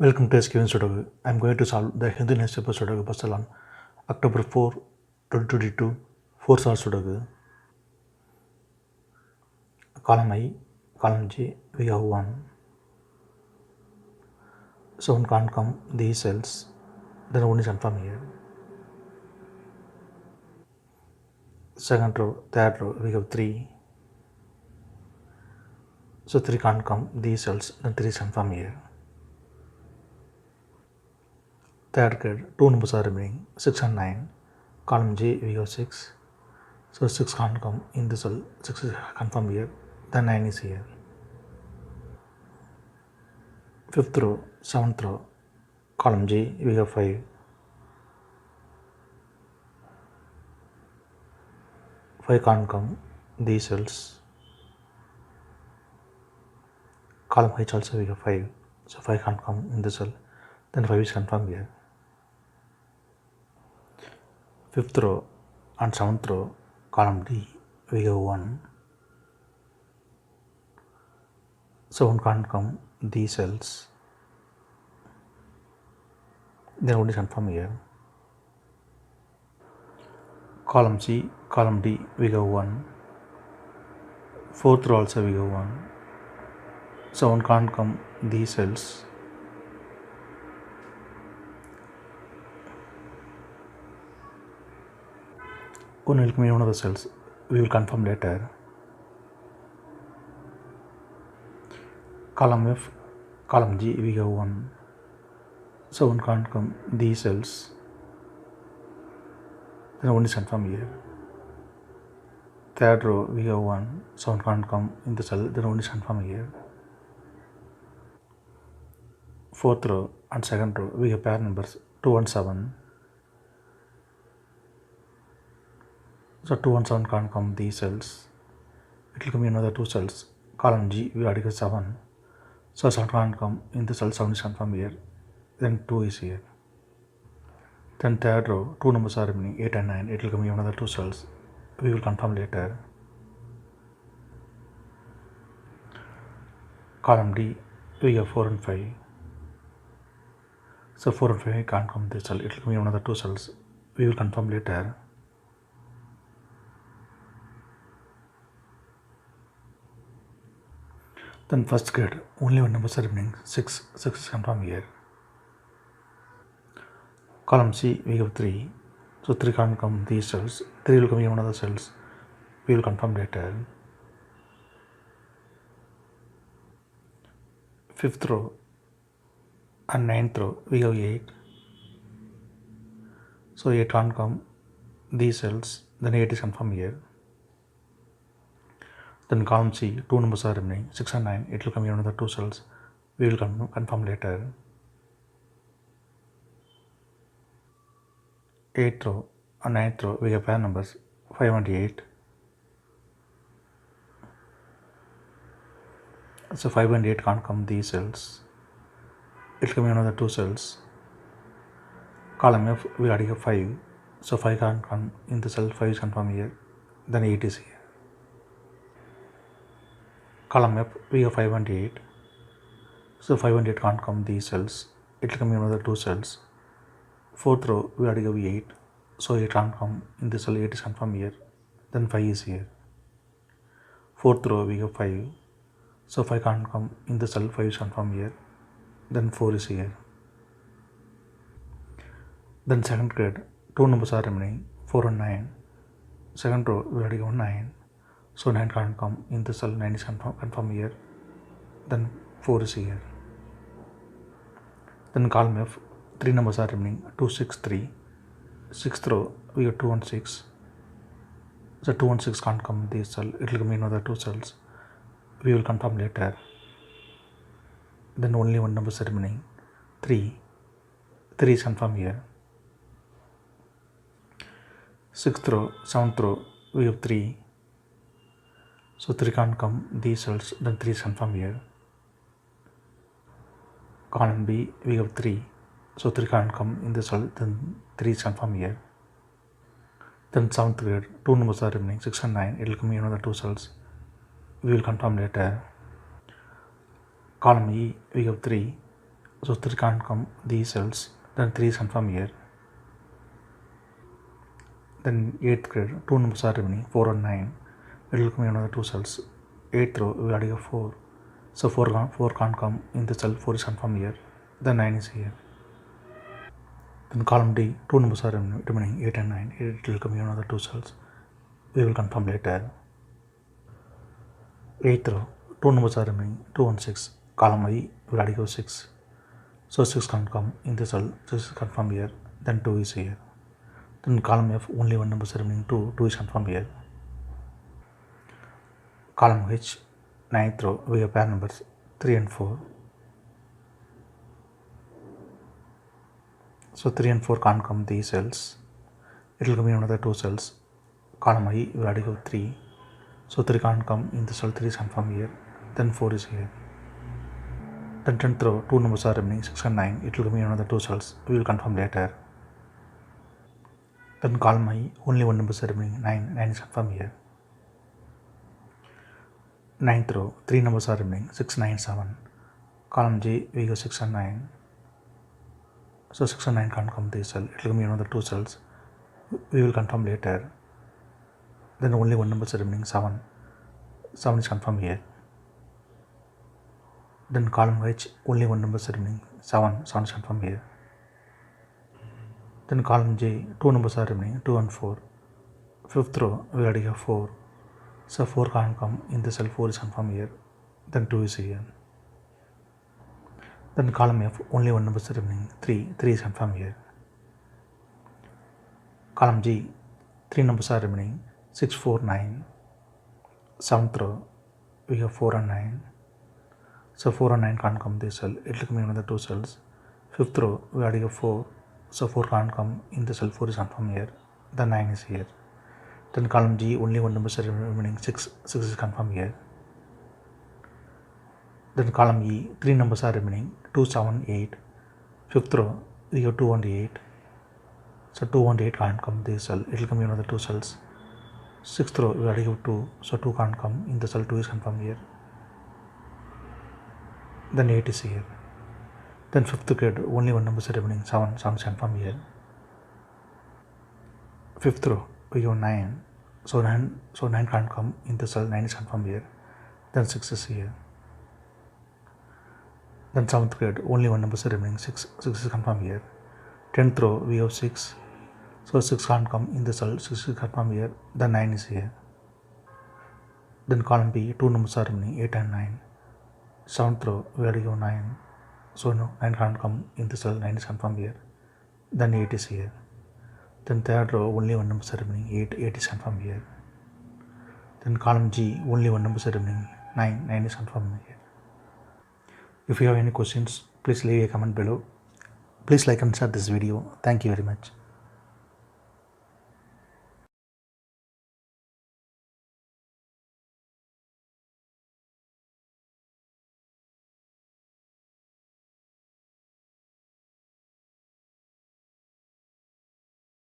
Welcome to SkVm Sudoku. I am going to solve the Hindu newspaper Sudoku puzzle on October 4, 2022. 4 solve Sudoku. Column I, column J, we have 1. So one can't come these cells, then one is confirmed here. Second row, third row, we have 3. So 3 can't come these cells, then 3 is confirmed here. Third grade, 2 numbers are remaining, 6 and 9. Column J, we have 6. So 6 can't come in the cell, 6 is confirmed here, then 9 is here. Fifth row, 7th row, column G, we have 5. 5 can't come these cells. Column H also we have 5. So 5 can't come in the cell. Then 5 is confirmed here. Fifth row and 7th row, column D, we have 1. So 1 can't come these cells. Then 1 is confirmed here. Column C, column D, we have 1. Fourth row also we have 1. So 1 can't come these cells. One will come in one of the cells. We will confirm later. Column F, column G, we have 1. So 1 can't come these cells. Then 1 is confirmed here. Third row, we have 1. So 1 can't come in the cell. Then 1 is confirmed here. Fourth row and second row, we have pair numbers 2 and 7. So 2 and 7 can't come these cells. It will come in another 2 cells. Column G, we already got 7. So 7 can't come in the cell, 7 is confirmed here. Then 2 is here. Then third row, 2 numbers are remaining, 8 and 9. It will come in another 2 cells. We will confirm later. Column D, we have 4 and 5. So 4 and 5 can't come this cell. It will come in another 2 cells. We will confirm later. Then first grade, only one number is remaining, 6. 6 is confirmed here. Column C, we have 3. So 3 can't come these cells. 3 will come in one of the cells. We will confirm later. Fifth row and 9th row, we have 8. So 8 can't come these cells. Then 8 is confirmed here. Then column C, 2 numbers are remaining, 6 and 9. It will come in another 2 cells. We will confirm later. 8th row and 9th row, we have pair numbers 5 and 8. So 5 and 8 can't come these cells. It will come in another 2 cells. Column F, we already have 5. So 5 can't come in the cell, 5 is confirmed here. Then 8 is here. Column F, we have 5 and 8. So 5 and 8 can't come these cells. It will come in another 2 cells. Fourth row, we already have 8. So 8 can't come in the cell, 8 is confirmed here. Then 5 is here. Fourth row, we have 5. So 5 can't come in the cell, 5 is confirmed here. Then 4 is here. Then second grade, 2 numbers are remaining, 4 and 9. Second row, we already have 9. So 9 can't come in the cell, 9 is confirmed here. Then 4 is here. Then column F, 3 numbers are remaining, 2, 6, 3. Sixth row, we have 2 and 6. So 2 and 6 can't come in this cell. It will come in another 2 cells. We will confirm later. Then only one number is remaining, 3. 3 is confirmed here. Sixth row, 7th row, we have 3. So 3 can't come these cells. Then 3 is confirmed here. Column B, we have 3. So 3 can't come in the cell. Then 3 is confirmed here. Then 7th grade, 2 numbers are remaining, 6 and 9. It will come in another 2 cells. We will confirm later. Column E, we have 3. So 3 can't come these cells. Then 3 is confirmed here. Then 8th grade, 2 numbers are remaining, 4 and 9. It will come in another 2 cells. 8th row, we already have 4. So 4 can't come in the cell, 4 is confirmed here. Then 9 is here. Then column D, 2 numbers are remaining, 8 and 9. It will come in another 2 cells. We will confirm later. 8th row, 2 numbers are remaining, 2 and 6. Column I, we already have 6. So 6 can't come in the cell, 6 is confirmed here. Then 2 is here. Then column F, only one number is remaining, 2. 2 is confirmed here. Column H, 9th row, we have pair numbers 3 and 4. So 3 and 4 can't come these cells. It will come in another 2 cells. Column I, we already have 3. So 3 can't come in the cell, 3 is confirmed here. Then 4 is here. Then 10th row, 2 numbers are remaining, 6 and 9. It will come in another 2 cells. We will confirm later. Then column I, only one number is remaining, 9. 9 is confirmed here. 9th row, 3 numbers are remaining, 6, 9, 7. Column J, we go 6 and 9. So 6 and 9 can't come this cell. It will come in another 2 cells. We will confirm later. Then only one number is remaining, 7. 7 is confirmed here. Then column H, only one number is remaining, 7. 7 is confirmed here. Then column J, 2 numbers are remaining, 2 and 4. 5th row, we already have 4. So 4 can't come in the cell, 4 is confirmed here. Then 2 is here. Then column F, only one number is remaining, 3. 3 is confirmed here. Column G, 3 numbers are remaining, 6, 4, 9. 7th row, we have 4 and 9. So 4 and 9 can't come this cell. It will come in another 2 cells. 5th row, we already have 4. So 4 can't come in the cell, 4 is confirmed here. Then 9 is here. Then column G, only one number is remaining, 6. 6 is confirmed here. Then column E, 3 numbers are remaining, 2, 7, 8. 5th row, we have 2 and 8. So 2 and 8 can't come this cell. It will come in another 2 cells. 6th row, we already have 2. So 2 can't come in the cell, 2 is confirmed here. Then 8 is here. Then 5th grade, only one number is remaining, 7. 7 is confirmed here. 5th row, we have 9. So 9 can't come in the cell, 9 is confirmed here. Then 6 is here. Then 7th grade, only one number is remaining, 6. 6 is confirmed here. 10th row, we have 6. So 6 can't come in the cell, 6 is confirmed here. Then 9 is here. Then column B, 2 numbers are remaining, 8 and 9. 7th row, we already have 9. So no, 9 can't come in the cell, 9 is confirmed here. Then 8 is here. Then 3rd row, only one number is remaining, 8. 8 is confirmed here. Then column G, only one number is remaining, 9. 9 is confirmed here. If you have any questions, please leave a comment below. Please like and share this video. Thank you very much.